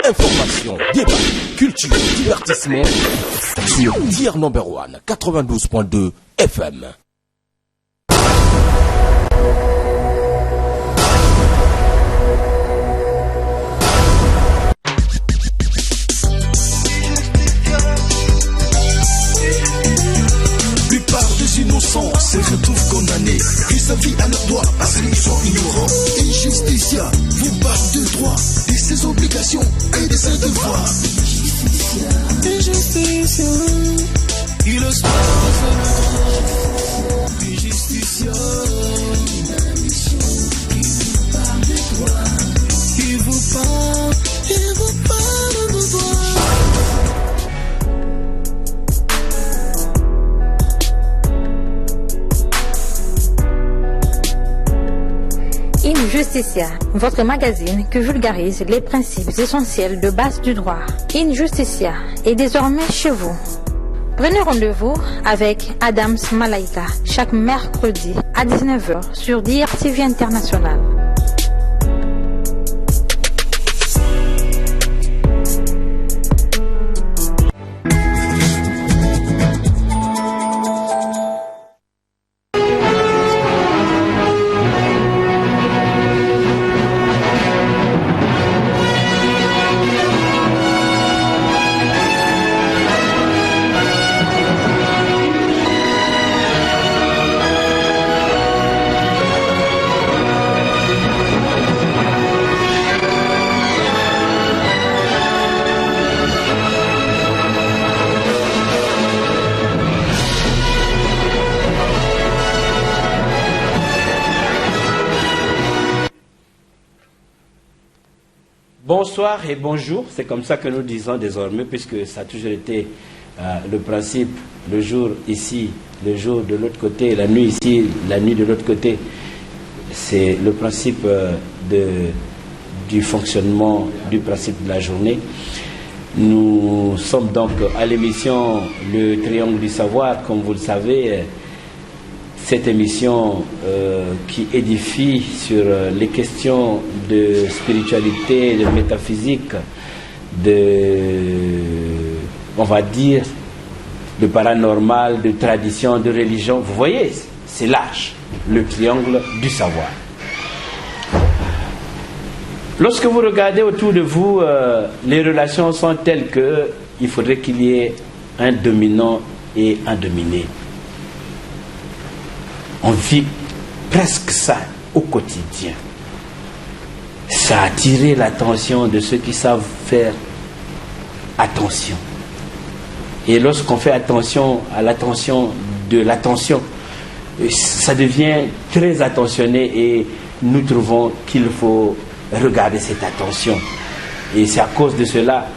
Information, débat, culture, divertissement sur Dear Number One 92.2 FM. Innocents se retrouvent condamnés, pris sa vie à leurs doigts parce qu'ils sont ignorants. Injusticia vous parle de droit, de ses obligations et de ses devoirs. Injusticia, il ose pas le droit. Injusticia, il vous parle de droit. Il vous parle de droit. Injusticia, votre magazine qui vulgarise les principes essentiels de base du droit. Injusticia est désormais chez vous. Prenez rendez-vous avec Adams Malaika chaque mercredi à 19h sur DRTV International. Bonsoir et bonjour, c'est comme ça que nous disons désormais, puisque ça a toujours été le principe, le jour ici, le jour de l'autre côté, la nuit ici, la nuit de l'autre côté. C'est le principe du fonctionnement, du principe de la journée. Nous sommes donc à l'émission Le Triangle du Savoir, comme vous le savez, cette émission qui édifie sur les questions de spiritualité, de métaphysique, on va dire, de paranormal, de tradition, de religion. Vous voyez, c'est large, le triangle du savoir. Lorsque vous regardez autour de vous, les relations sont telles qu'il faudrait qu'il y ait un dominant et un dominé. On vit presque ça au quotidien. Ça a attiré l'attention de ceux qui savent faire attention. Et lorsqu'on fait attention à l'attention de l'attention, ça devient très attentionné et nous trouvons qu'il faut regarder cette attention. Et c'est à cause de cela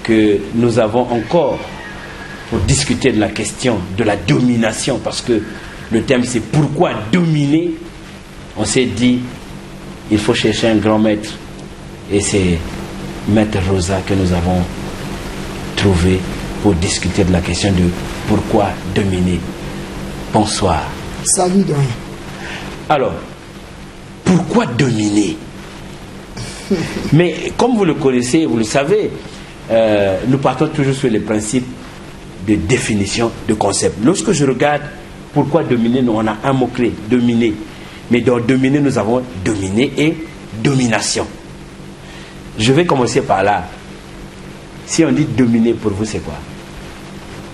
que nous avons encore, pour discuter de la question de la domination, parce que le thème c'est pourquoi dominer, on s'est dit il faut chercher un grand maître, et c'est Maître Rosa que nous avons trouvé pour discuter de la question de pourquoi dominer. Bonsoir. Salut Doyen. Alors, pourquoi dominer? Mais comme vous le connaissez, vous le savez, nous partons toujours sur les principes de définition de concept. Lorsque je regarde pourquoi dominer, on a un mot-clé, dominer. Mais dans dominer, nous avons dominer et domination. Je vais commencer par là. Si on dit dominer, pour vous, c'est quoi?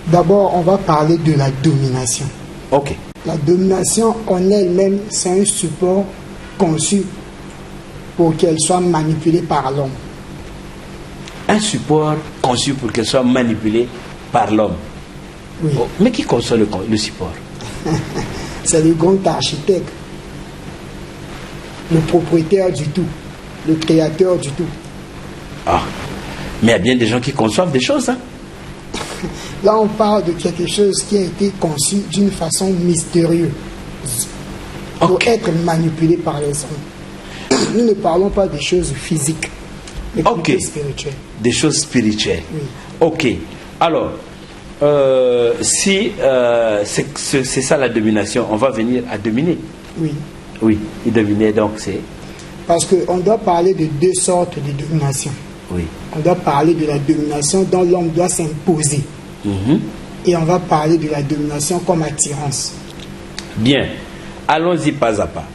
D'abord, on va parler de la domination. Ok. La domination en elle-même, c'est un support conçu pour qu'elle soit manipulée par l'homme. Un support conçu pour qu'elle soit manipulée par l'homme. Oui. Oh, mais qui conçoit le support? C'est le grand architecte, le propriétaire du tout, le créateur du tout. Ah, mais il y a bien des gens qui conçoivent des choses, hein? Là, on parle de quelque chose qui a été conçu d'une façon mystérieuse pour être manipulé par les hommes. Nous ne parlons pas des choses physiques, mais plutôt spirituelles. Des choses spirituelles. Oui. Ok. Alors, si c'est ça la domination, on va venir à dominer. Oui. Oui, et dominer, donc c'est... Parce qu'on doit parler de deux sortes de domination. Oui. On doit parler de la domination dont l'homme doit s'imposer. Et on va parler de la domination comme attirance. Bien. Allons-y pas à pas.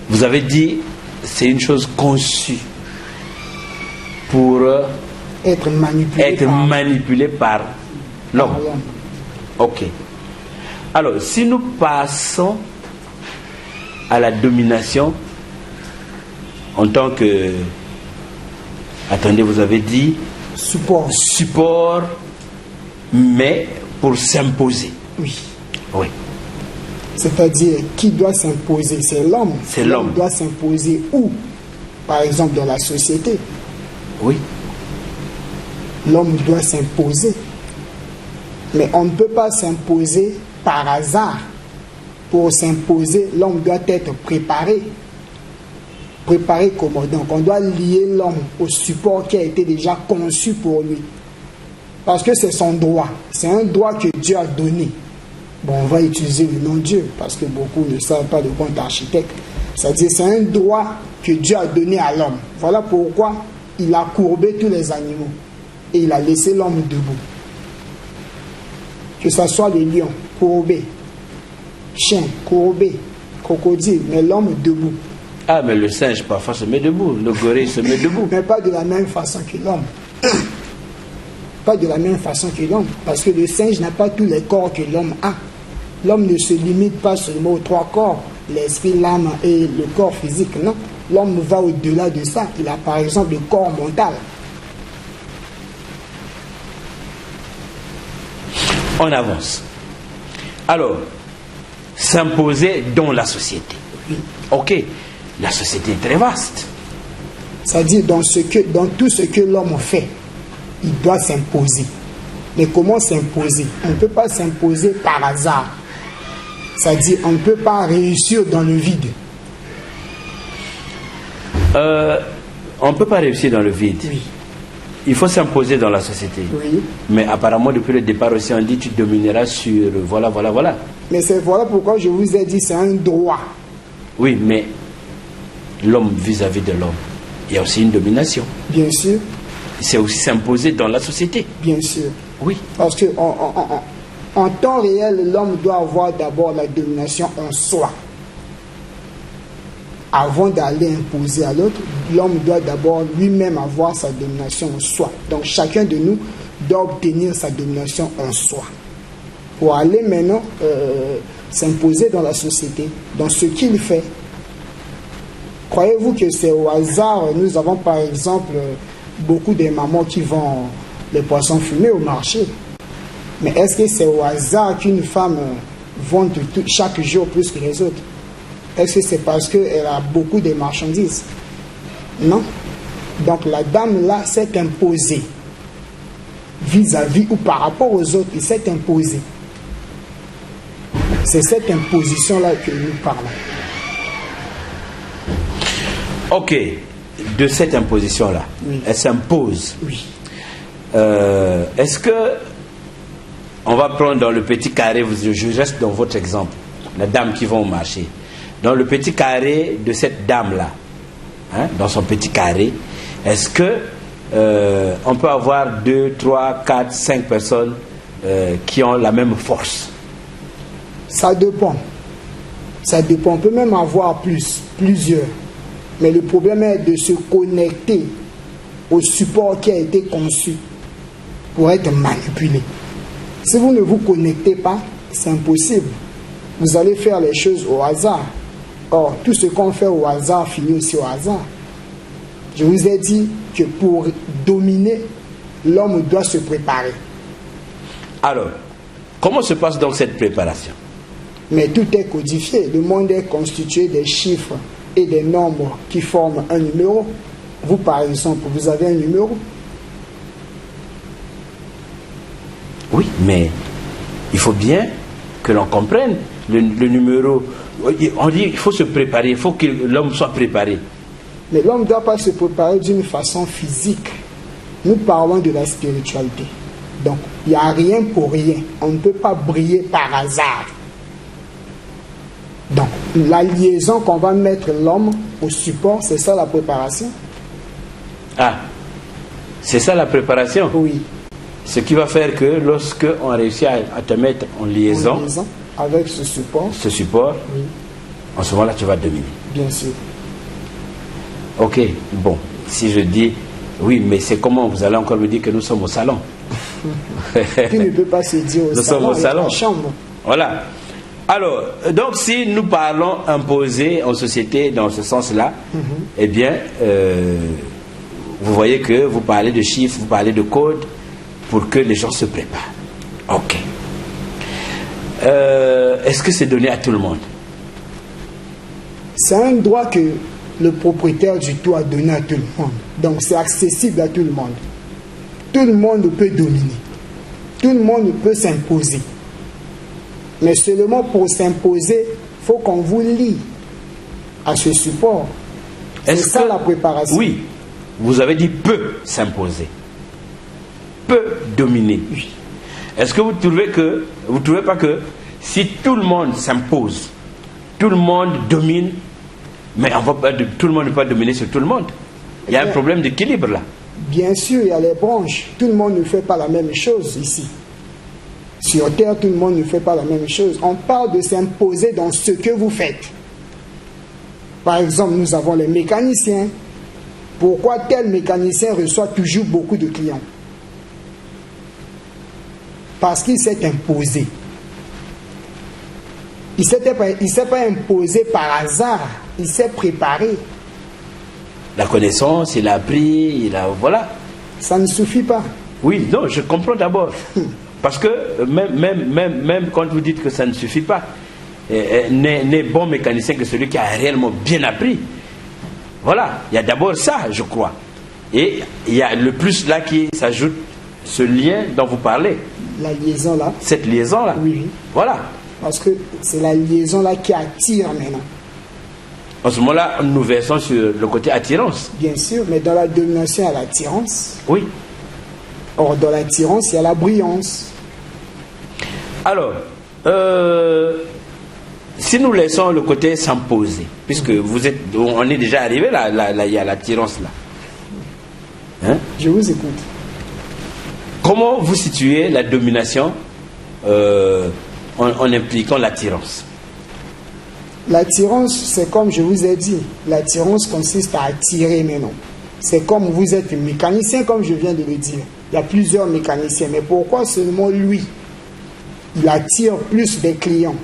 Vous avez dit, c'est une chose conçue pour Être manipulé par l'homme. Ok. Alors, si nous passons à la domination en tant que... Attendez, vous avez dit... Support, mais pour s'imposer. Oui. Oui. C'est-à-dire, qui doit s'imposer? C'est l'homme. C'est l'homme. Doit s'imposer où? Par exemple, dans la société. Oui. L'homme doit s'imposer. Mais on ne peut pas s'imposer par hasard. Pour s'imposer, l'homme doit être préparé. Préparé comment? Donc, on doit lier l'homme au support qui a été déjà conçu pour lui. Parce que c'est son droit. C'est un droit que Dieu a donné. Bon, on va utiliser le nom Dieu, parce que beaucoup ne savent pas de quoi est architecte. C'est-à-dire, c'est un droit que Dieu a donné à l'homme. Voilà pourquoi il a courbé tous les animaux. Et il a laissé l'homme debout. Que ce soit les lions, courbés, chiens, courbés, crocodiles, mais l'homme debout. Ah, mais le singe parfois se met debout, le gorille se met debout. Mais pas de la même façon que l'homme. Pas de la même façon que l'homme. Parce que le singe n'a pas tous les corps que l'homme a. L'homme ne se limite pas seulement aux 3 corps, l'esprit, l'âme et le corps physique, non. L'homme va au-delà de ça. Il a par exemple le corps mental. On avance. Alors, s'imposer dans la société. Ok, la société est très vaste. C'est-à-dire dans tout ce que l'homme fait, il doit s'imposer. Mais comment s'imposer? On ne peut pas s'imposer par hasard. C'est-à-dire on ne peut pas réussir dans le vide. On ne peut pas réussir dans le vide. Oui. Il faut s'imposer dans la société. Oui. Mais apparemment, depuis le départ aussi, on dit tu domineras sur... Voilà. Mais c'est voilà pourquoi je vous ai dit c'est un droit. Oui, mais l'homme vis-à-vis de l'homme, il y a aussi une domination. Bien sûr. C'est aussi s'imposer dans la société. Bien sûr. Oui. Parce que en temps réel, l'homme doit avoir d'abord la domination en soi. Avant d'aller imposer à l'autre, l'homme doit d'abord lui-même avoir sa domination en soi. Donc chacun de nous doit obtenir sa domination en soi. Pour aller maintenant s'imposer dans la société, dans ce qu'il fait. Croyez-vous que c'est au hasard? Nous avons par exemple beaucoup de mamans qui vendent les poissons fumés au marché. Mais est-ce que c'est au hasard qu'une femme vend chaque jour plus que les autres? Est-ce que c'est parce qu'elle a beaucoup de marchandises? Non. Donc la dame là s'est imposée vis-à-vis ou par rapport aux autres, il s'est imposé. C'est cette imposition là que nous parlons. Ok, de cette imposition là, oui. Elle s'impose. Oui. Est-ce que on va prendre dans le petit carré, je reste dans votre exemple, la dame qui va au marché. Dans le petit carré de cette dame-là, hein, dans son petit carré, est-ce que on peut avoir 2, 3, 4, 5 personnes qui ont la même force? Ça dépend. Ça dépend. On peut même avoir plusieurs. Mais le problème est de se connecter au support qui a été conçu pour être manipulé. Si vous ne vous connectez pas, c'est impossible. Vous allez faire les choses au hasard. Or, tout ce qu'on fait au hasard finit aussi au hasard. Je vous ai dit que pour dominer, l'homme doit se préparer. Alors, comment se passe donc cette préparation? Mais tout est codifié. Le monde est constitué des chiffres et des nombres qui forment un numéro. Vous, par exemple, vous avez un numéro? Oui, mais il faut bien que l'on comprenne le numéro. On dit qu'il faut se préparer, il faut que l'homme soit préparé. Mais l'homme ne doit pas se préparer d'une façon physique. Nous parlons de la spiritualité. Donc, il n'y a rien pour rien. On ne peut pas briller par hasard. Donc, la liaison qu'on va mettre l'homme au support, c'est ça la préparation. Ah, c'est ça la préparation? Oui. Ce qui va faire que lorsque on réussit à te mettre en liaison avec ce support, oui. En ce moment-là, tu vas dominer. Bien sûr. Ok, bon, si je dis, oui, mais c'est comment? Vous allez encore me dire que nous sommes au salon. Tu ne peux pas se dire au nous salon, sommes au salon. La chambre. Voilà. Alors, donc si nous parlons imposer en société dans ce sens-là, eh bien, vous voyez que vous parlez de chiffres, vous parlez de codes pour que les gens se préparent. Ok. Est-ce que c'est donné à tout le monde? C'est un droit que le propriétaire du toit a donné à tout le monde. Donc c'est accessible à tout le monde. Tout le monde peut dominer. Tout le monde peut s'imposer. Mais seulement pour s'imposer, il faut qu'on vous lie à ce support. C'est ça la préparation. Oui, vous avez dit peut s'imposer. Peut dominer. Oui. Est-ce que vous ne trouvez pas que si tout le monde s'impose, tout le monde domine, mais tout le monde ne peut pas dominer sur tout le monde. Il y a un problème d'équilibre là. Bien sûr, il y a les branches. Tout le monde ne fait pas la même chose ici. Sur Terre, tout le monde ne fait pas la même chose. On parle de s'imposer dans ce que vous faites. Par exemple, nous avons les mécaniciens. Pourquoi tel mécanicien reçoit toujours beaucoup de clients? Parce qu'il s'est imposé. Il ne s'est pas imposé par hasard. Il s'est préparé. La connaissance, il a appris, voilà. Ça ne suffit pas. Oui, non, je comprends d'abord. Parce que même quand vous dites que ça ne suffit pas, n'est bon mécanicien que celui qui a réellement bien appris. Voilà, il y a d'abord ça, je crois. Et il y a le plus là qui s'ajoute, ce lien dont vous parlez. La liaison là. Cette liaison là. Oui. Voilà. Parce que c'est la liaison là qui attire maintenant. En ce moment-là, nous versons sur le côté attirance. Bien sûr, mais dans la domination, il y a l'attirance. Oui. Or, dans l'attirance, il y a la brillance. Alors, si nous laissons le côté s'imposer, puisque on est déjà arrivé là, il y a l'attirance là. Hein? Je vous écoute. Comment vous situez la domination en impliquant l'attirance? L'attirance, c'est comme je vous ai dit. L'attirance consiste à attirer maintenant. C'est comme vous êtes mécanicien, comme je viens de le dire. Il y a plusieurs mécaniciens, mais pourquoi seulement lui? Il attire plus des clients.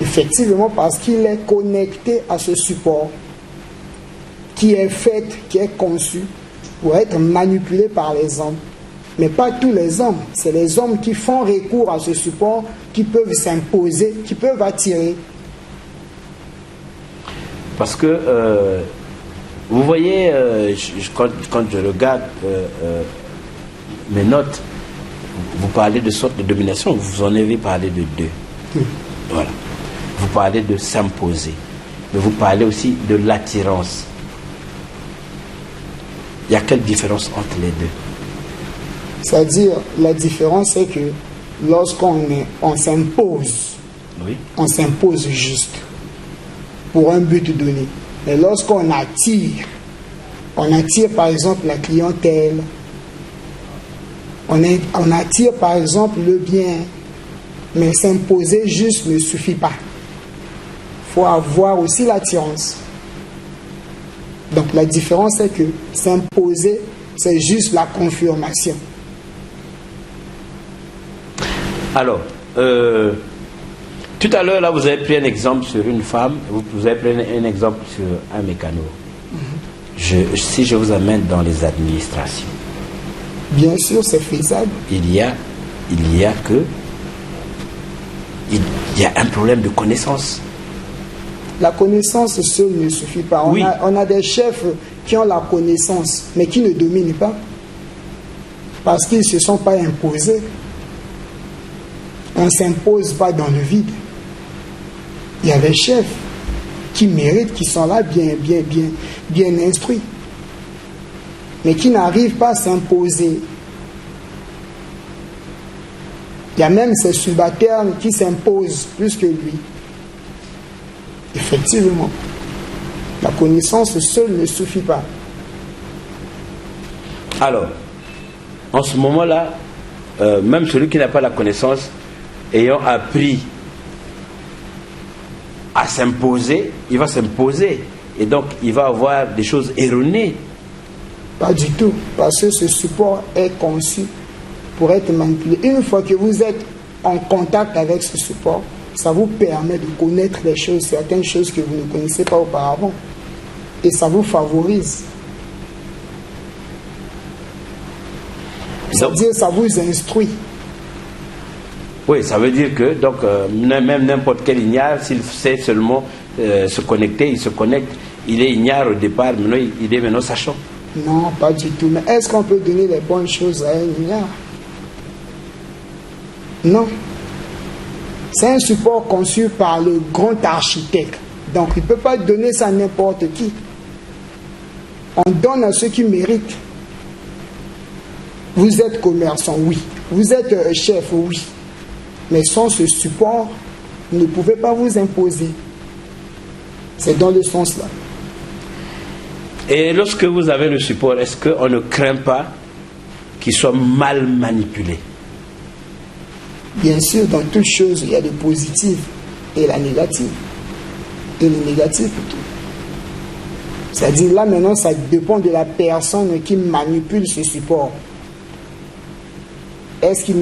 Effectivement, parce qu'il est connecté à ce support qui est fait, qui est conçu pour être manipulé par les hommes. Mais pas tous les hommes. C'est les hommes qui font recours à ce support, qui peuvent s'imposer, qui peuvent attirer. Parce que, vous voyez, quand je regarde mes notes, vous parlez de sorte de domination, vous en avez parlé de deux. Voilà. Vous parlez de s'imposer, mais vous parlez aussi de l'attirance. Il y a quelle différence entre les deux? C'est-à-dire, la différence c'est que lorsqu'on s'impose, oui, on s'impose juste pour un but donné. Mais lorsqu'on attire, on attire par exemple la clientèle, on attire par exemple le bien, mais s'imposer juste ne suffit pas. Il faut avoir aussi l'attirance. Donc la différence c'est que s'imposer, c'est juste la confirmation. Alors, tout à l'heure, là, vous avez pris un exemple sur une femme, vous avez pris un exemple sur un mécano. Si je vous amène dans les administrations, bien sûr, c'est faisable. Il y a un problème de connaissance. La connaissance seule ne suffit pas. Oui. On a des chefs qui ont la connaissance, mais qui ne dominent pas. Parce qu'ils ne se sont pas imposés. On ne s'impose pas dans le vide. Il y a des chefs qui méritent, qui sont là bien instruits, mais qui n'arrivent pas à s'imposer. Il y a même ces subalternes qui s'imposent plus que lui. Effectivement, la connaissance seule ne suffit pas. Alors, en ce moment-là, même celui qui n'a pas la connaissance, ayant appris à s'imposer, il va s'imposer. Et donc, il va avoir des choses erronées. Pas du tout, parce que ce support est conçu pour être manipulé. Une fois que vous êtes en contact avec ce support, ça vous permet de connaître les choses, certaines choses que vous ne connaissez pas auparavant. Et ça vous favorise. C'est-à-dire, ça vous instruit. Oui, ça veut dire que donc, même n'importe quel ignare, s'il sait seulement se connecter, il se connecte. Il est ignare au départ, maintenant il est maintenant sachant. Non, pas du tout. Mais est-ce qu'on peut donner les bonnes choses à un ignare? Non. C'est un support conçu par le grand architecte. Donc il ne peut pas donner ça à n'importe qui. On donne à ceux qui méritent. Vous êtes commerçant, oui. Vous êtes chef, oui. Mais sans ce support, vous ne pouvez pas vous imposer. C'est dans le sens là. Et lorsque vous avez le support, est-ce qu'on ne craint pas qu'il soit mal manipulé? Bien sûr, dans toute chose, il y a le positif et la négative. Et le négatif plutôt. C'est-à-dire là maintenant, ça dépend de la personne qui manipule ce support. Est-ce qu'il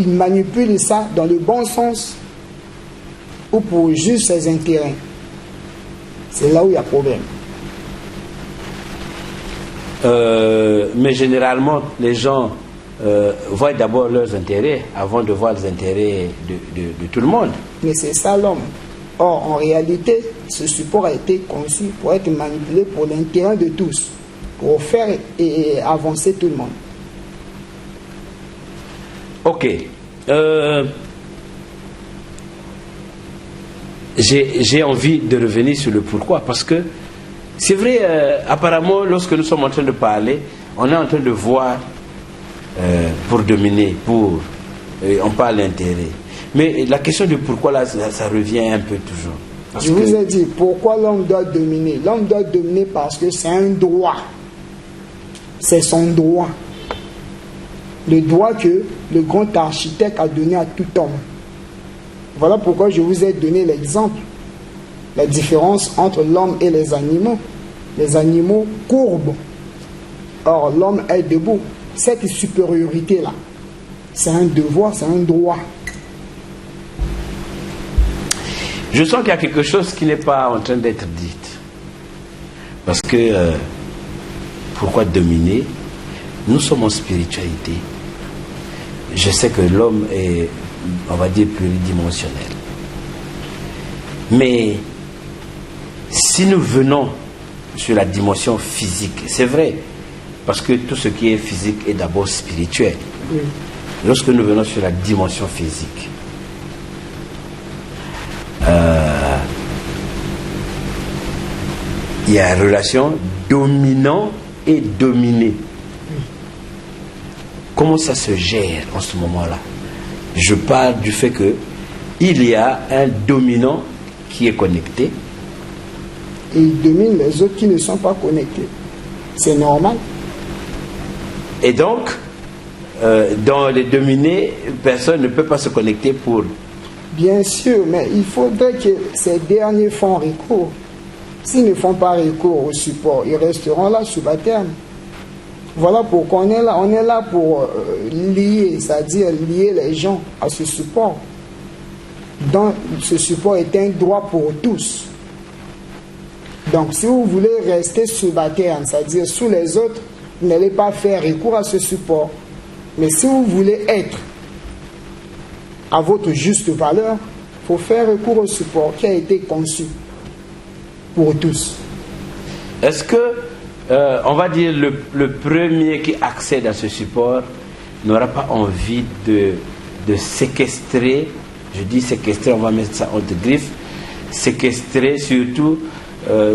manipule ça dans le bon sens ou pour juste ses intérêts? C'est là où il y a problème. Mais généralement, les gens voient d'abord leurs intérêts avant de voir les intérêts de tout le monde. Mais c'est ça l'homme. Or, en réalité, ce support a été conçu pour être manipulé pour l'intérêt de tous, pour faire et avancer tout le monde. Ok. J'ai envie de revenir sur le pourquoi, parce que c'est vrai, apparemment, lorsque nous sommes en train de parler, on est en train de voir pour dominer, on parle d'intérêt. Mais la question de pourquoi, là, ça revient un peu toujours. Je vous ai dit, pourquoi l'homme doit dominer? L'homme doit dominer parce que c'est un droit. C'est son droit. Le droit que le grand architecte a donné à tout homme. Voilà pourquoi je vous ai donné l'exemple. La différence entre l'homme et les animaux. Les animaux courbent. Or, l'homme est debout. Cette supériorité-là, c'est un devoir, c'est un droit. Je sens qu'il y a quelque chose qui n'est pas en train d'être dit. Parce que, pourquoi dominer? Nous sommes en spiritualité. Je sais que l'homme est, on va dire, pluridimensionnel. Mais, si nous venons sur la dimension physique, c'est vrai, parce que tout ce qui est physique est d'abord spirituel. Oui. Lorsque nous venons sur la dimension physique, il y a une relation dominant et dominé. Oui. Comment ça se gère en ce moment-là? Je parle du fait que il y a un dominant qui est connecté. Et il domine les autres qui ne sont pas connectés. C'est normal. Et donc, dans les dominés, personne ne peut pas se connecter pour... Bien sûr, mais il faudrait que ces derniers font recours. S'ils ne font pas recours au support, ils resteront là subalternes. Voilà pourquoi on est là. On est là pour lier, c'est-à-dire lier les gens à ce support. Donc, ce support est un droit pour tous. Donc, si vous voulez rester subalterne, c'est-à-dire sous les autres, vous n'allez pas faire recours à ce support. Mais si vous voulez être à votre juste valeur, il faut faire recours au support qui a été conçu pour tous. Est-ce que, on va dire, le premier qui accède à ce support n'aura pas envie de séquestrer, je dis séquestrer, on va mettre ça entre griffes, séquestrer surtout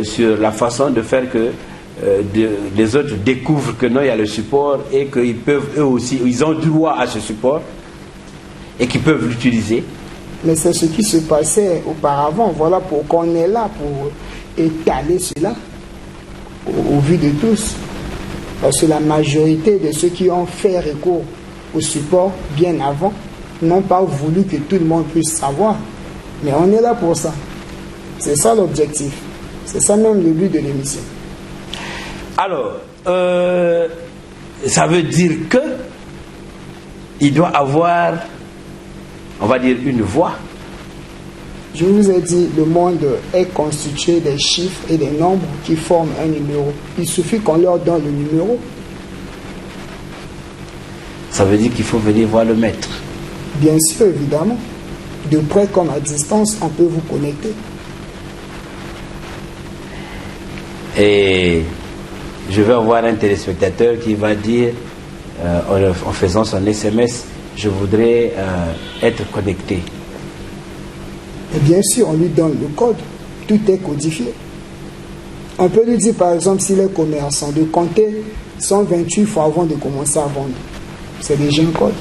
sur la façon de faire que les autres découvrent que non, il y a le support et qu'ils peuvent eux aussi, ils ont droit à ce support et qu'ils peuvent l'utiliser. Mais c'est ce qui se passait auparavant. Voilà pourquoi on est là, pour étaler cela au vu de tous. Parce que la majorité de ceux qui ont fait recours au support bien avant n'ont pas voulu que tout le monde puisse savoir. Mais on est là pour ça. C'est ça l'objectif. C'est ça même le but de l'émission. Alors, ça veut dire que il doit avoir, on va dire, une voix. Je vous ai dit, le monde est constitué des chiffres et des nombres qui forment un numéro. Il suffit qu'on leur donne le numéro. Ça veut dire qu'il faut venir voir le maître. Bien sûr, évidemment. De près comme à distance, on peut vous connecter. Et je vais avoir un téléspectateur qui va dire, en faisant son SMS, je voudrais être connecté. Et bien sûr, on lui donne le code. Tout est codifié. On peut lui dire, par exemple, s'il est commerçant, de compter 128 fois avant de commencer à vendre. C'est déjà un code.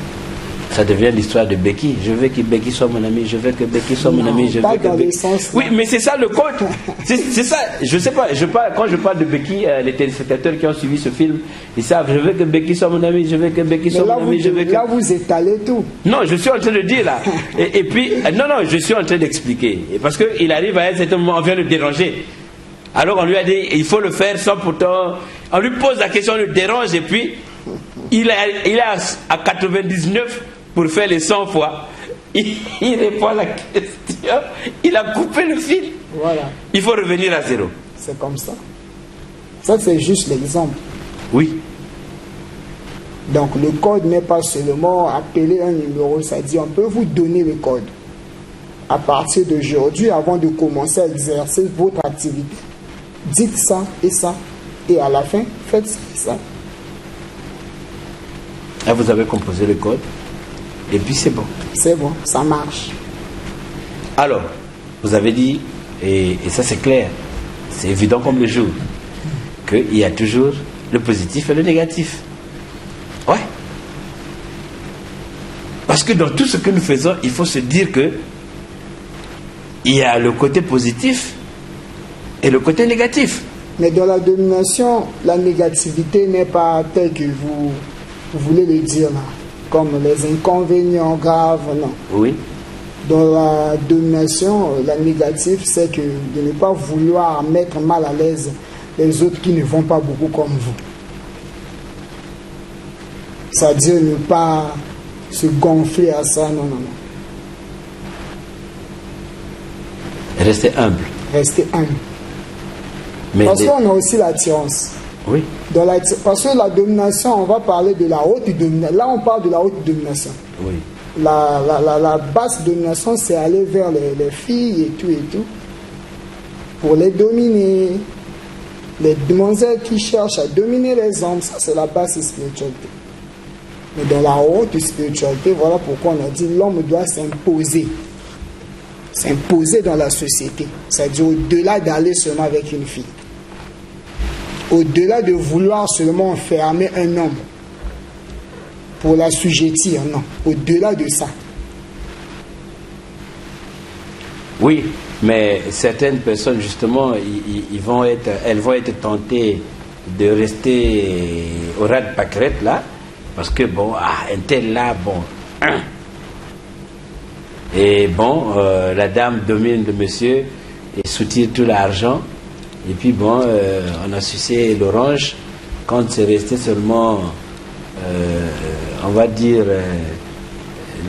Ça devient l'histoire de Becky. Je veux que Becky soit mon ami, je veux que Becky soit mon ami, je veux que Becky... Oui, mais c'est ça le code. C'est ça. Je sais pas. Quand je parle de Becky, les téléspectateurs qui ont suivi ce film, ils savent, je veux que Becky soit mon ami, je veux que Becky soit mon ami, je veux que... Là, vous étalez tout. Non, je suis en train de dire là. Et puis, non, je suis en train d'expliquer. Parce qu'il arrive à un certain moment, on vient le déranger. Alors on lui a dit, il faut le faire sans pourtant... On lui pose la question, on le dérange, et puis, il est à 99 pour faire les 100 fois. Il répond à la question, il a coupé le fil. Voilà. Il faut revenir à zéro. C'est comme ça. Ça, c'est juste l'exemple. Oui. Donc, le code n'est pas seulement appeler un numéro, c'est-à-dire on peut vous donner le code. À partir d'aujourd'hui, avant de commencer à exercer votre activité, dites ça, et à la fin, faites ça et ça. Là, vous avez composé le code, et puis c'est bon. C'est bon, ça marche. Alors, vous avez dit, et ça c'est clair, c'est évident comme le jour, qu'il y a toujours le positif et le négatif. Ouais. Parce que dans tout ce que nous faisons, il faut se dire que il y a le côté positif et le côté négatif. Mais dans la domination, la négativité n'est pas telle que vous voulez le dire là, comme les inconvénients graves, non. Oui. Dans la domination, la négative, c'est que de ne pas vouloir mettre mal à l'aise les autres qui ne vont pas beaucoup comme vous. C'est-à-dire ne pas se gonfler à ça, non. Restez humble. Restez humble. Mais parce qu'on a aussi l'attirance. Oui. Parce que la domination, on va parler de la haute domination. Là, on parle de la haute domination. Oui. La basse domination, c'est aller vers les filles et tout, pour les dominer. Les demoiselles qui cherchent à dominer les hommes, ça c'est la basse spiritualité. Mais dans la haute spiritualité, voilà pourquoi on a dit l'homme doit s'imposer. S'imposer dans la société. C'est-à-dire au-delà d'aller seulement avec une fille. Au-delà de vouloir seulement enfermer un homme pour l'assujettir, non. Au-delà de ça. Oui, mais certaines personnes, justement, elles vont être tentées de rester au ras de pâquerette, là, parce que, bon, un tel là, bon, et bon, la dame domine le monsieur et soutire tout l'argent, et puis, bon, on a sucé l'orange quand c'est resté seulement, on va dire,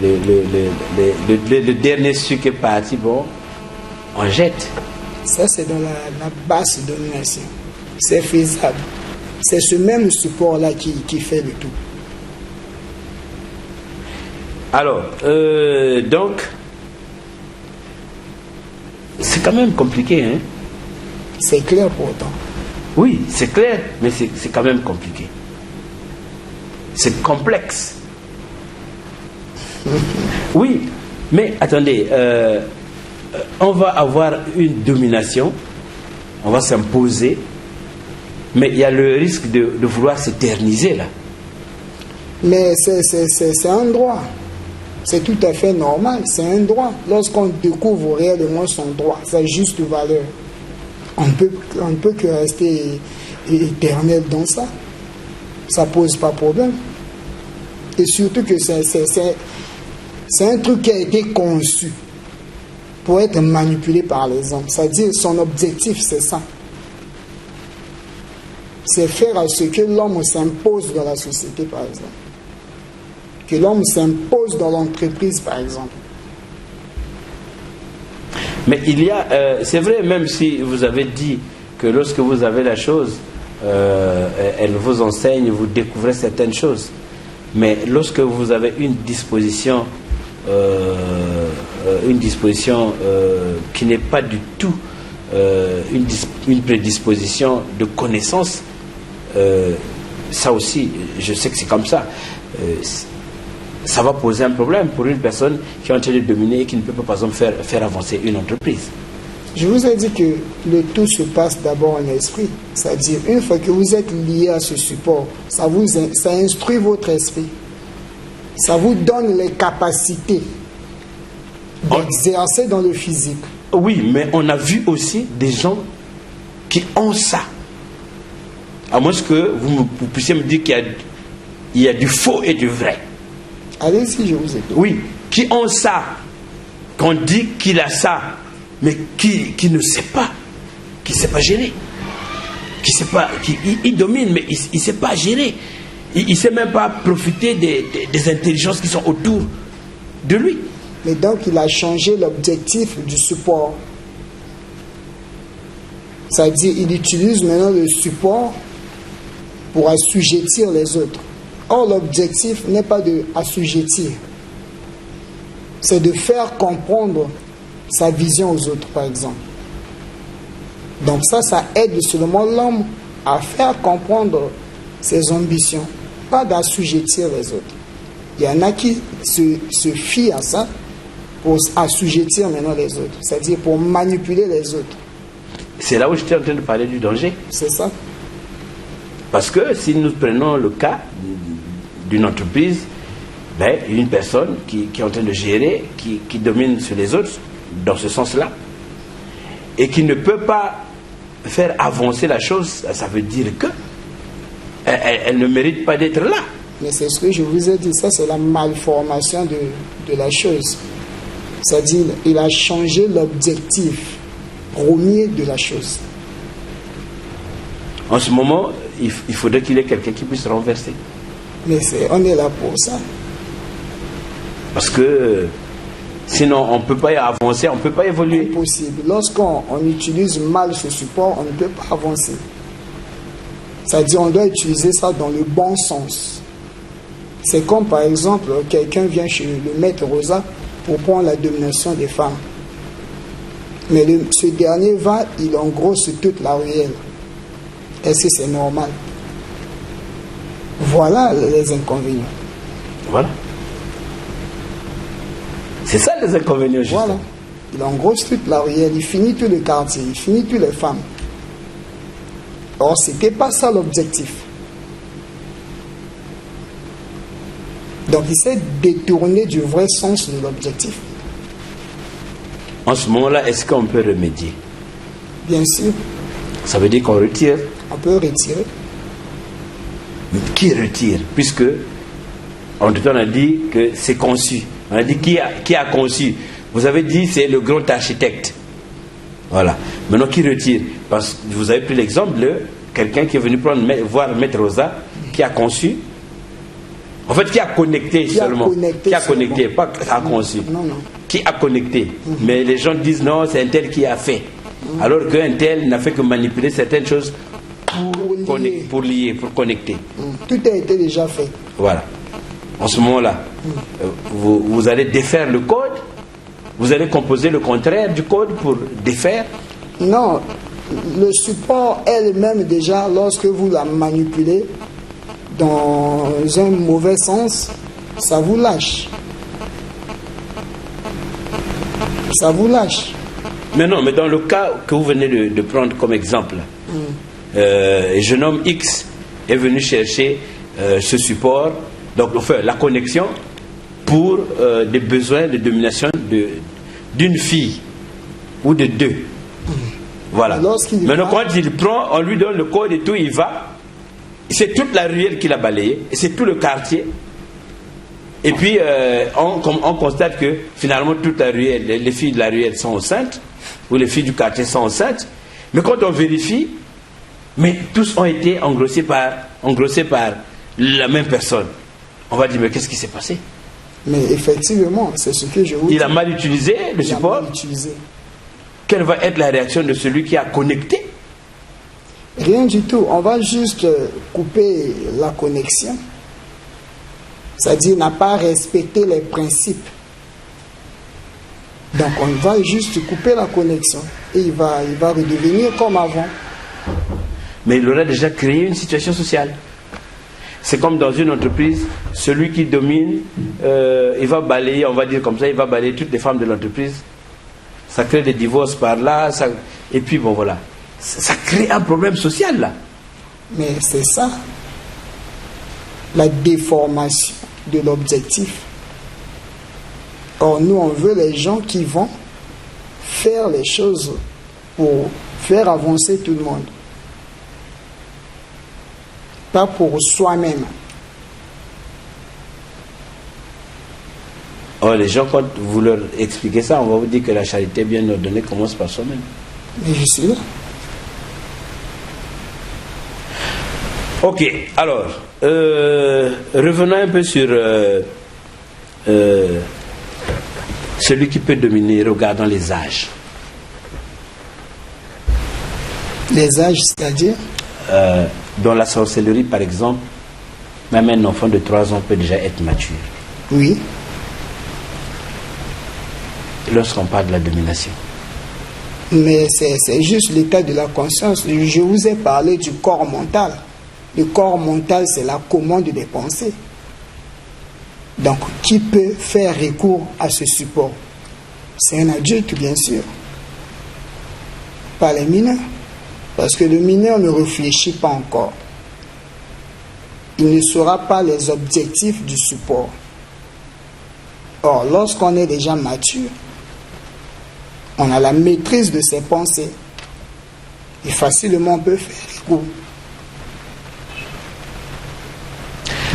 le dernier sucre est parti, bon, on jette. Ça, c'est dans la basse domination. C'est faisable. C'est ce même support-là qui fait le tout. Alors, donc, c'est quand même compliqué, hein? C'est clair pourtant. Oui, c'est clair, mais c'est quand même compliqué. C'est complexe. Oui, mais attendez, on va avoir une domination, on va s'imposer, mais il y a le risque de vouloir s'éterniser là. Mais c'est un droit. C'est tout à fait normal, c'est un droit. Lorsqu'on découvre réellement son droit, sa juste valeur, on ne peut que rester éternel dans ça. ça pose pas problème. Et surtout que c'est un truc qui a été conçu pour être manipulé par les hommes. C'est-à-dire, son objectif, c'est ça. C'est faire à ce que l'homme s'impose dans la société, par exemple. Que l'homme s'impose dans l'entreprise, par exemple. Mais il y a, c'est vrai, même si vous avez dit que lorsque vous avez la chose, elle vous enseigne, vous découvrez certaines choses. Mais lorsque vous avez une disposition qui n'est pas du tout une prédisposition de connaissance, ça aussi, je sais que c'est comme ça. Ça va poser un problème pour une personne qui est en train de dominer et qui ne peut pas, par exemple, faire avancer une entreprise. Je vous ai dit que le tout se passe d'abord en esprit. C'est-à-dire, une fois que vous êtes lié à ce support, ça instruit votre esprit. Ça vous donne les capacités d'exercer dans le physique. Oui, mais on a vu aussi des gens qui ont ça. À moins que vous puissiez me dire qu'il y a du faux et du vrai. Allez-y, je vous écoute. Oui, qui ont ça, qu'on dit qu'il a ça, mais qui ne sait pas, qui ne sait pas gérer, il domine, mais il ne sait pas gérer, il ne sait même pas profiter des intelligences qui sont autour de lui. Mais donc il a changé l'objectif du support. C'est-à-dire il utilise maintenant le support pour assujettir les autres. Or, l'objectif n'est pas de assujettir. C'est de faire comprendre sa vision aux autres, par exemple. Donc ça aide seulement l'homme à faire comprendre ses ambitions, pas d'assujettir les autres. Il y en a qui se fient à ça pour assujettir maintenant les autres, c'est-à-dire pour manipuler les autres. C'est là où j'étais en train de parler du danger. C'est ça. Parce que si nous prenons le cas d'une entreprise, une personne qui est en train de gérer, qui domine sur les autres, dans ce sens-là, et qui ne peut pas faire avancer la chose, ça veut dire que elle ne mérite pas d'être là. Mais c'est ce que je vous ai dit, ça c'est la malformation de la chose. C'est-à-dire, il a changé l'objectif premier de la chose. En ce moment, il faudrait qu'il y ait quelqu'un qui puisse renverser. Mais on est là pour ça. Parce que sinon, on ne peut pas y avancer, on ne peut pas évoluer. Impossible. Lorsqu'on utilise mal ce support, on ne peut pas avancer. C'est-à-dire, on doit utiliser ça dans le bon sens. C'est comme, par exemple, quelqu'un vient chez le maître Rosa pour prendre la domination des femmes. Mais ce dernier il engrosse toute la ruelle. Est-ce que c'est normal? Voilà les inconvénients. Voilà. C'est ça les inconvénients, justement. Voilà. Il engrosse toute la ruelle, il finit tout le quartier, il finit toutes les femmes. Or, ce n'était pas ça l'objectif. Donc, il s'est détourné du vrai sens de l'objectif. En ce moment-là, est-ce qu'on peut remédier? Bien sûr. Ça veut dire qu'on retire? On peut retirer. Mais qui retire? Puisque, on a dit que c'est conçu. On a dit qui a conçu. Vous avez dit c'est le grand architecte. Voilà. Maintenant, qui retire? Parce que vous avez pris l'exemple de quelqu'un qui est venu voir Maître Rosa, qui a conçu. En fait, qui a connecté seulement. Qui a connecté, pas qui a conçu. Non. Qui a connecté. Mais les gens disent non, c'est un tel qui a fait. Alors qu'un tel n'a fait que manipuler certaines choses pour lier, pour connecter. Tout a été déjà fait. Voilà. En ce moment-là, vous allez défaire le code, vous allez composer le contraire du code pour défaire. Non, le support elle-même déjà, lorsque vous la manipulez dans un mauvais sens, ça vous lâche. Ça vous lâche. Mais non, mais dans le cas que vous venez de prendre comme exemple, un jeune homme X est venu chercher ce support, donc enfin, la connexion pour des besoins de domination d'une fille ou de deux. Voilà. Maintenant, quand il prend, on lui donne le code et tout, il va. c'est toute la ruelle qu'il a balayée, et c'est tout le quartier. Et puis, on constate que finalement, toute la ruelle, les filles de la ruelle sont enceintes, ou les filles du quartier sont enceintes. Mais quand on vérifie, mais tous ont été engrossés par la même personne. On va dire, mais qu'est-ce qui s'est passé? Mais effectivement, c'est ce que je vous dis. Il a mal utilisé le support. Il a mal utilisé. Quelle va être la réaction de celui qui a connecté? Rien du tout. On va juste couper la connexion. C'est-à-dire n'a pas respecté les principes. Donc on va juste couper la connexion. Et il va redevenir comme avant. Mais il aurait déjà créé une situation sociale. C'est comme dans une entreprise, celui qui domine, il va balayer, on va dire comme ça, il va balayer toutes les femmes de l'entreprise. Ça crée des divorces par là, et puis bon voilà. Ça crée un problème social là. Mais c'est ça, la déformation de l'objectif. Or nous on veut les gens qui vont faire les choses pour faire avancer tout le monde. Pas pour soi-même. Or, les gens, quand vous leur expliquez ça, on va vous dire que la charité bien ordonnée commence par soi-même. Mais je suis là. Ok, alors, revenons un peu sur celui qui peut dominer, regardons les âges. Les âges, c'est-à-dire dans la sorcellerie, par exemple, même un enfant de 3 ans peut déjà être mature. Oui. Lorsqu'on parle de la domination. Mais c'est juste l'état de la conscience. Je vous ai parlé du corps mental. Le corps mental, c'est la commande des pensées. Donc, qui peut faire recours à ce support? C'est un adulte, bien sûr. Pas les mineurs. Parce que le mineur ne réfléchit pas encore. Il ne saura pas les objectifs du support. Or, lorsqu'on est déjà mature, on a la maîtrise de ses pensées. Et facilement on peut faire recours.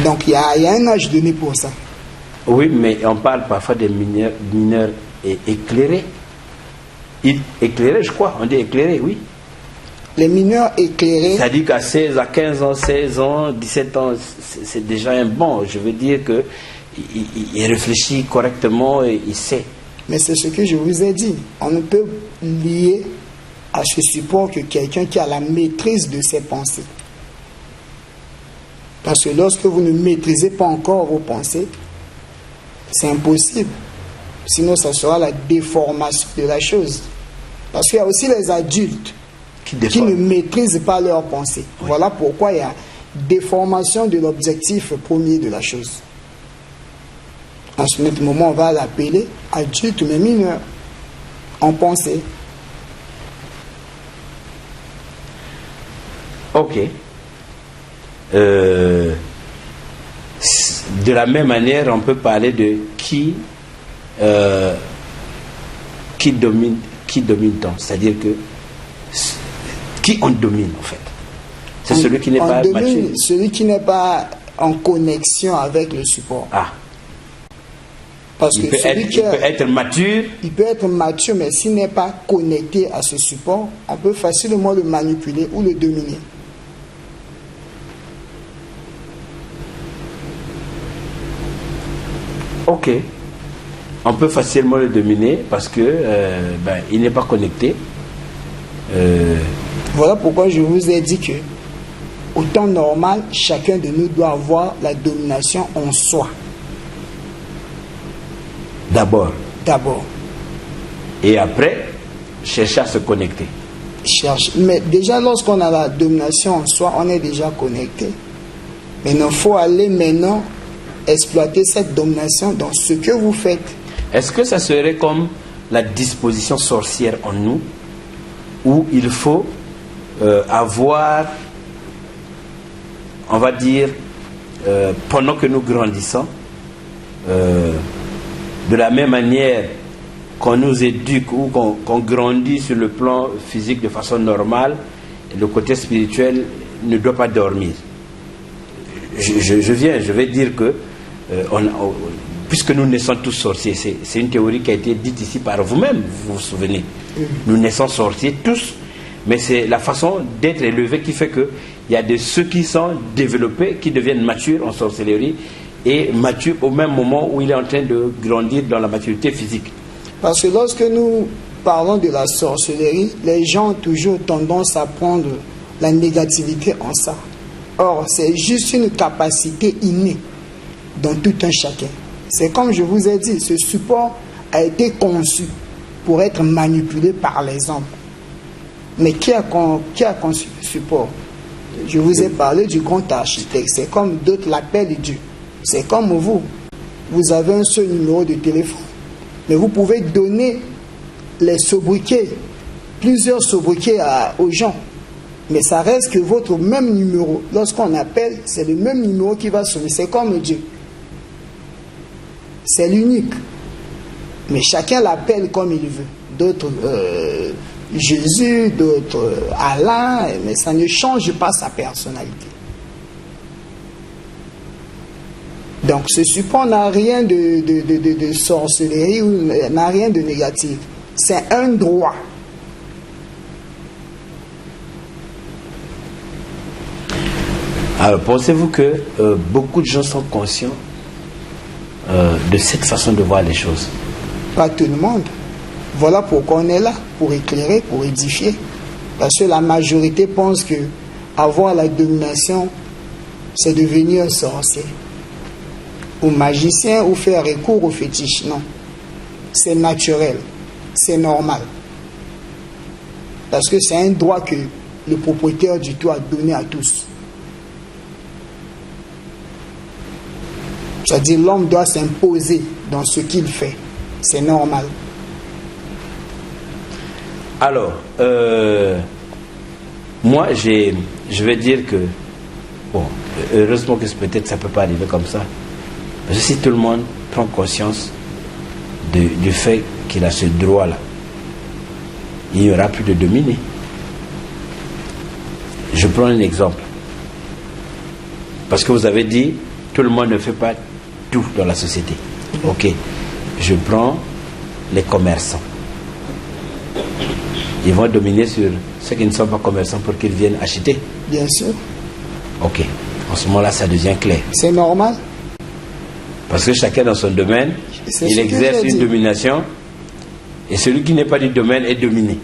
Donc il y a un âge donné pour ça. Oui, mais on parle parfois des mineurs éclairés. Éclairés, je crois. On dit éclairés, oui. Les mineurs éclairés... C'est-à-dire qu'à 16, à 15 ans, 16 ans, 17 ans, c'est déjà un bon. Je veux dire qu'il réfléchit correctement et il sait. Mais c'est ce que je vous ai dit. On ne peut lier à ce support que quelqu'un qui a la maîtrise de ses pensées. Parce que lorsque vous ne maîtrisez pas encore vos pensées, c'est impossible. Sinon, ça sera la déformation de la chose. Parce qu'il y a aussi les adultes qui ne maîtrisent pas leurs pensées. Oui. Voilà pourquoi il y a déformation de l'objectif premier de la chose. En ce moment, on va l'appeler adulte mais mineur en pensée. Ok. De la même manière, on peut parler de qui domine tant. C'est-à-dire que qui on domine en fait. C'est celui qui n'est pas mature. Celui qui n'est pas en connexion avec le support. Ah. Parce il que peut être mature. Il peut être mature, mais s'il n'est pas connecté à ce support, on peut facilement le manipuler ou le dominer. Ok. On peut facilement le dominer parce que il n'est pas connecté. Voilà pourquoi je vous ai dit que au temps normal, chacun de nous doit avoir la domination en soi. D'abord. Et après, chercher à se connecter. Mais déjà, lorsqu'on a la domination en soi, on est déjà connecté. Mais il faut aller maintenant exploiter cette domination dans ce que vous faites. Est-ce que ça serait comme la disposition sorcière en nous, où il faut avoir, on va dire, pendant que nous grandissons, de la même manière qu'on nous éduque ou qu'on grandit sur le plan physique de façon normale, le côté spirituel ne doit pas dormir. je vais dire que puisque nous naissons tous sorciers, c'est une théorie qui a été dite ici par vous-même, vous vous souvenez. Nous naissons sorciers tous, mais c'est la façon d'être élevé qui fait que il y a de ceux qui sont développés, qui deviennent matures en sorcellerie et matures au même moment où il est en train de grandir dans la maturité physique. Parce que lorsque nous parlons de la sorcellerie, les gens ont toujours tendance à prendre la négativité en ça. Or, c'est juste une capacité innée dans tout un chacun. C'est comme je vous ai dit, ce support a été conçu pour être manipulé par les hommes. Mais qui a conçu le support? Je vous ai parlé du grand architecte. C'est comme d'autres l'appellent Dieu. C'est comme vous. Vous avez un seul numéro de téléphone. Mais vous pouvez donner les sobriquets, plusieurs sobriquets aux gens. Mais ça reste que votre même numéro. Lorsqu'on appelle, c'est le même numéro qui va sonner. C'est comme Dieu. C'est l'unique. Mais chacun l'appelle comme il veut. D'autres Jésus, d'autres Allah, mais ça ne change pas sa personnalité. Donc ce support n'a rien de sorcellerie, n'a rien de négatif. C'est un droit. Alors pensez-vous que beaucoup de gens sont conscients de cette façon de voir les choses? Pas tout le monde. Voilà pourquoi on est là, pour éclairer, pour édifier. Parce que la majorité pense que avoir la domination, c'est devenir un sorcier, ou magicien, ou faire recours au fétiche. Non. C'est naturel, c'est normal. Parce que c'est un droit que le propriétaire du toit a donné à tous. C'est-à-dire l'homme doit s'imposer dans ce qu'il fait. C'est normal. Alors, moi, je vais dire que, bon, heureusement que peut-être ça ne peut pas arriver comme ça. Parce que si tout le monde prend conscience du fait qu'il a ce droit-là, il n'y aura plus de dominés. Je prends un exemple. Parce que vous avez dit, tout le monde ne fait pas tout dans la société. Ok. Je prends les commerçants. Ils vont dominer sur ceux qui ne sont pas commerçants pour qu'ils viennent acheter. Bien sûr. Ok. En ce moment-là, ça devient clair. C'est normal. Parce que chacun dans son domaine, il exerce une domination. Et celui qui n'est pas du domaine est dominé.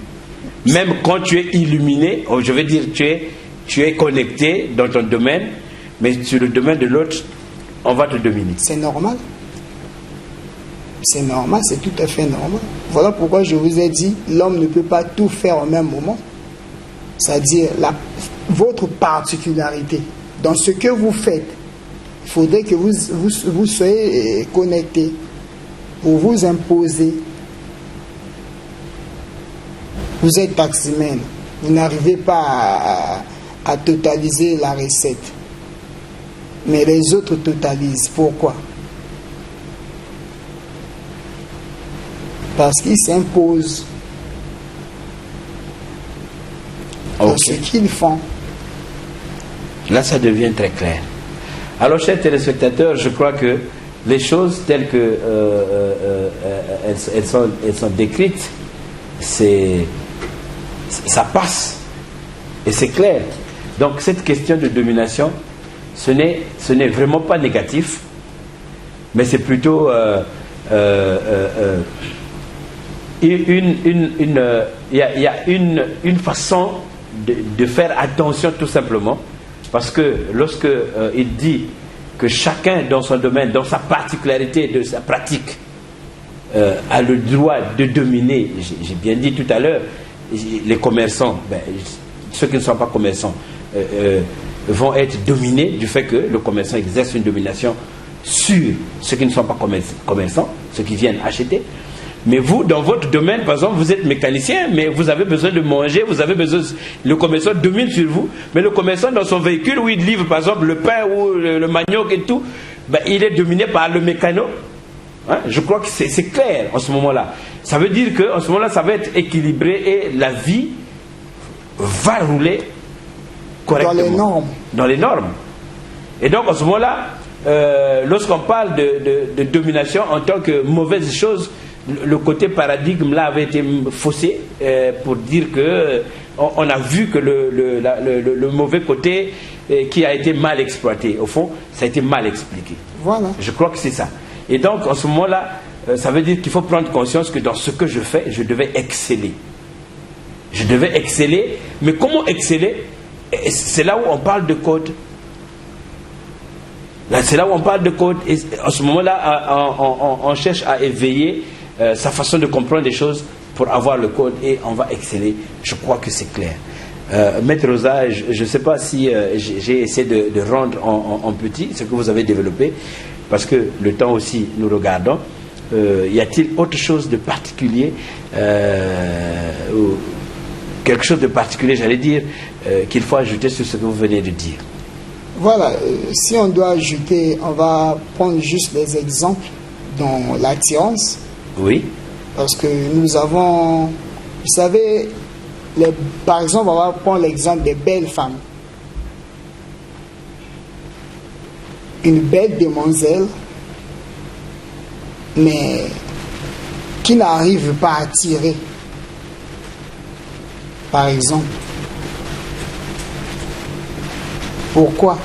Même quand tu es illuminé, je veux dire, tu es connecté dans ton domaine, mais sur le domaine de l'autre, on va te dominer. C'est normal. C'est normal, c'est tout à fait normal. Voilà pourquoi je vous ai dit, l'homme ne peut pas tout faire au même moment. C'est-à-dire, votre particularité, dans ce que vous faites, il faudrait que vous soyez connecté pour vous imposer. Vous êtes taximène, vous n'arrivez pas à totaliser la recette. Mais les autres totalisent. Pourquoi? Parce qu'ils s'imposent dans ce qu'ils font. Là, ça devient très clair. Alors, chers téléspectateurs, je crois que les choses telles que elles sont décrites, ça passe. Et c'est clair. Donc, cette question de domination, ce n'est vraiment pas négatif, mais c'est plutôt il y a une façon de faire attention tout simplement, parce que lorsque il dit que chacun dans son domaine, dans sa particularité de sa pratique, a le droit de dominer, j'ai bien dit tout à l'heure, les commerçants, ceux qui ne sont pas commerçants, vont être dominés du fait que le commerçant exerce une domination sur ceux qui ne sont pas commerçants, ceux qui viennent acheter. Mais vous, dans votre domaine, par exemple, vous êtes mécanicien, mais vous avez besoin de manger, le commerçant domine sur vous, mais le commerçant dans son véhicule où il livre par exemple le pain ou le manioc et tout, il est dominé par le mécano. Hein? Je crois que c'est clair en ce moment-là. Ça veut dire qu'en ce moment-là, ça va être équilibré et la vie va rouler correctement. Dans les normes. Dans les normes. Et donc, en ce moment-là, lorsqu'on parle de domination en tant que mauvaise chose, le côté paradigme là avait été faussé pour dire que on a vu que le mauvais côté qui a été mal exploité. Au fond, ça a été mal expliqué. Voilà. Je crois que c'est ça. Et donc, en ce moment-là, ça veut dire qu'il faut prendre conscience que dans ce que je fais, je devais exceller. Je devais exceller. Mais comment exceller? C'est là où on parle de code. C'est là où on parle de code. Et en ce moment-là, on cherche à éveiller sa façon de comprendre les choses pour avoir le code et on va exceller. Je crois que c'est clair. Maître Rosa, je ne sais pas si j'ai essayé de rendre en petit ce que vous avez développé, parce que le temps aussi nous regardons. Y a-t-il autre chose de particulier, ou quelque chose de particulier, j'allais dire, qu'il faut ajouter sur ce que vous venez de dire? Voilà, si on doit ajouter, on va prendre juste des exemples dans l'attirance. Oui. Parce que nous avons, vous savez, par exemple, on va prendre l'exemple des belles femmes. Une belle demoiselle, mais qui n'arrive pas à attirer. Par exemple. Pourquoi?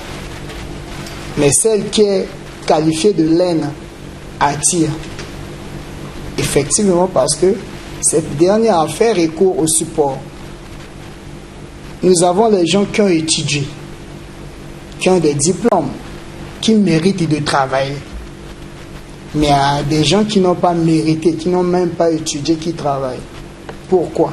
Mais celle qui est qualifiée de laine attire. Effectivement, parce que cette dernière a fait recours au support. Nous avons les gens qui ont étudié, qui ont des diplômes, qui méritent de travailler. Mais il y a des gens qui n'ont pas mérité, qui n'ont même pas étudié, qui travaillent. Pourquoi?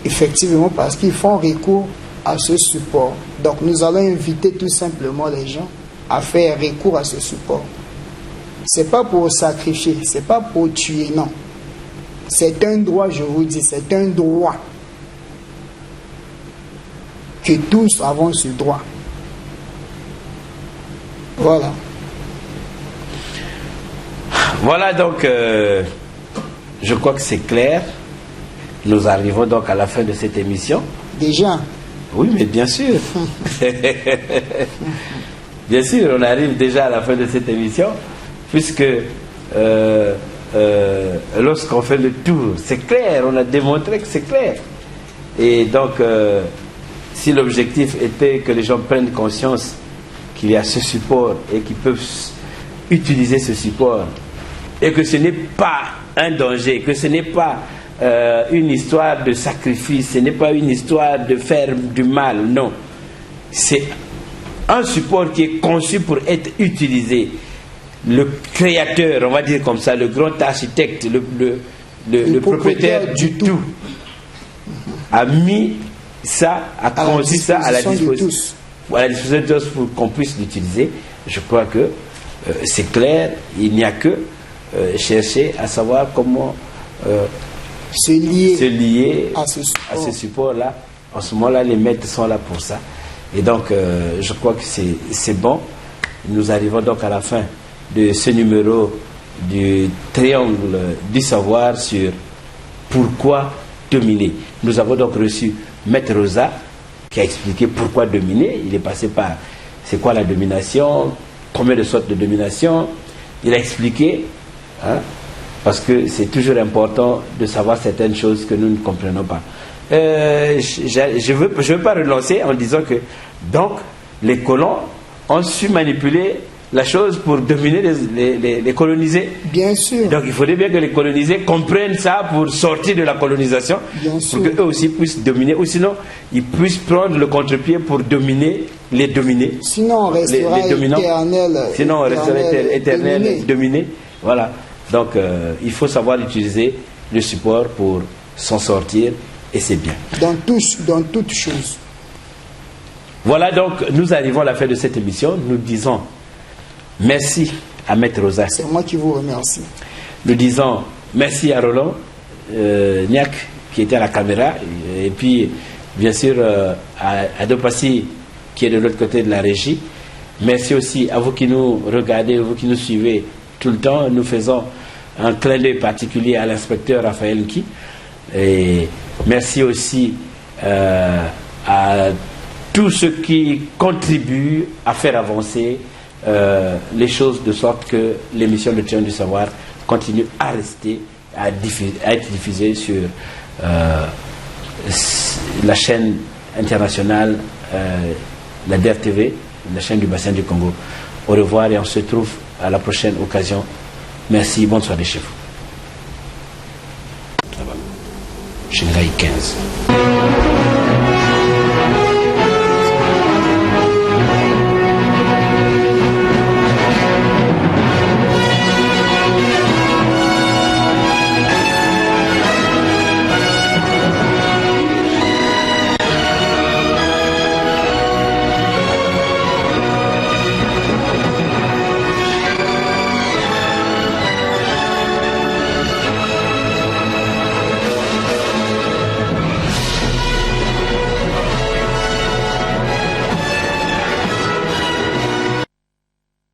Effectivement, parce qu'ils font recours à ce support. Donc nous allons inviter tout simplement les gens à faire recours à ce support. C'est pas pour sacrifier, c'est pas pour tuer, non. C'est un droit, je vous dis, c'est un droit. Que tous avons ce droit. Voilà. Voilà donc, je crois que c'est clair. Nous arrivons donc à la fin de cette émission. Déjà? Oui, mais bien sûr. Bien sûr, on arrive déjà à la fin de cette émission, puisque lorsqu'on fait le tour, c'est clair, on a démontré que c'est clair. Et donc, si l'objectif était que les gens prennent conscience qu'il y a ce support et qu'ils peuvent utiliser ce support, et que ce n'est pas un danger, que ce n'est pas une histoire de sacrifice, ce n'est pas une histoire de faire du mal, non. C'est un support qui est conçu pour être utilisé. Le créateur, on va dire comme ça, le grand architecte, le propriétaire du tout, a mis ça, a conçu ça à la disposition de tous pour qu'on puisse l'utiliser. Je crois que c'est clair, il n'y a que chercher à savoir comment se lier à ce support-là. En ce moment-là, les maîtres sont là pour ça. Et donc, je crois que c'est bon. Nous arrivons donc à la fin de ce numéro du triangle du savoir sur pourquoi dominer. Nous avons donc reçu Maître Rosa qui a expliqué pourquoi dominer. Il est passé par c'est quoi la domination, combien de sortes de domination. Il a expliqué, parce que c'est toujours important de savoir certaines choses que nous ne comprenons pas. Je veux pas relancer en disant que donc les colons ont su manipuler la chose pour dominer les colonisés. Bien sûr. Donc il faudrait bien que les colonisés comprennent ça pour sortir de la colonisation, pour qu'eux aussi puissent dominer, ou sinon ils puissent prendre le contre-pied pour dominer les dominés. Sinon on restera éternel. Sinon on restera éternel dominé. Voilà. Donc il faut savoir utiliser le support pour s'en sortir, et c'est bien. Dans toute chose. Voilà, donc nous arrivons à la fin de cette émission. Nous disons merci à Maître Rosa. C'est moi qui vous remercie. Nous disons merci à Roland Niak qui était à la caméra, et puis bien sûr à Dopassi qui est de l'autre côté de la régie. Merci aussi à vous qui nous regardez, vous qui nous suivez tout le temps. Nous faisons un clin d'œil particulier à l'inspecteur Raphaël Nki. Et merci aussi à tout ce qui contribue à faire avancer les choses de sorte que l'émission de Triangle du Savoir continue à rester, à être diffusée sur la chaîne internationale, la DRTV, la chaîne du bassin du Congo. Au revoir et on se retrouve à la prochaine occasion. Merci, bonne soirée chez vous. Shanghai 15.